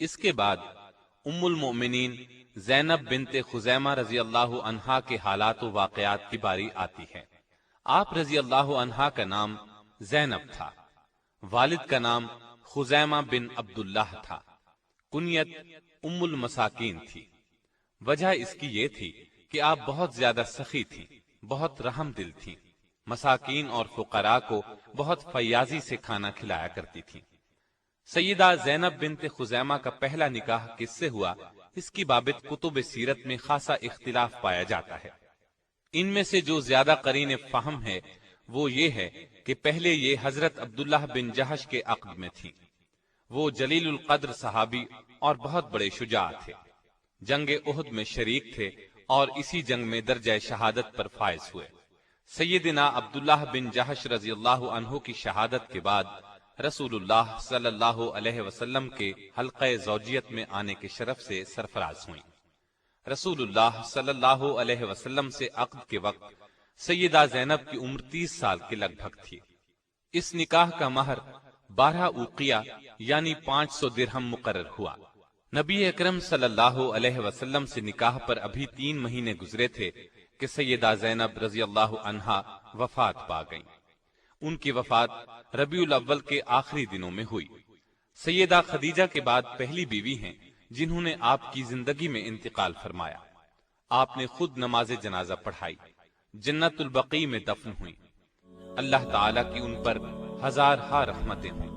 اس کے بعد ام المؤمنین زینب بنت خزیمہ رضی اللہ عنہا کے حالات و واقعات کی باری آتی ہے۔ آپ رضی اللہ عنہا کا نام زینب تھا، والد کا نام خزیمہ بن عبداللہ تھا، کنیت ام المساکین تھی۔ وجہ اس کی یہ تھی کہ آپ بہت زیادہ سخی تھیں، بہت رحم دل تھیں، مساکین اور فقراء کو بہت فیاضی سے کھانا کھلایا کرتی تھیں۔ سیدہ زینب بنت خزیمہ کا پہلا نکاح کس سے ہوا، اس کی بابت کتب سیرت میں خاصا اختلاف پایا جاتا ہے۔ ان میں سے جو زیادہ قرین فہم ہے وہ یہ ہے کہ پہلے یہ حضرت عبداللہ بن جہش کے عقد میں تھی۔ وہ جلیل القدر صحابی اور بہت بڑے شجاع تھے، جنگ احد میں شریک تھے اور اسی جنگ میں درجہ شہادت پر فائز ہوئے۔ سیدنا عبداللہ بن جہش رضی اللہ عنہ کی شہادت کے بعد رسول اللہ صلی اللہ علیہ وسلم کے حلقہ زوجیت میں آنے کے شرف سے سرفراز ہوئیں۔ رسول اللہ صلی اللہ علیہ وسلم سے عقد کے وقت سیدہ زینب کی عمر 30 سال کے لگ بھگ تھی۔ اس نکاح کا مہر 12 اوقیہ یعنی 500 درہم مقرر ہوا۔ نبی اکرم صلی اللہ علیہ وسلم سے نکاح پر ابھی 3 مہینے گزرے تھے کہ سیدہ زینب رضی اللہ عنہا وفات پا گئیں۔ ان کی وفات ربیع الاول کے آخری دنوں میں ہوئی۔ سیدہ خدیجہ کے بعد پہلی بیوی ہیں جنہوں نے آپ کی زندگی میں انتقال فرمایا۔ آپ نے خود نماز جنازہ پڑھائی، جنت البقیع میں دفن ہوئیں۔ اللہ تعالیٰ کی ان پر ہزارہا رحمتیں ہوں۔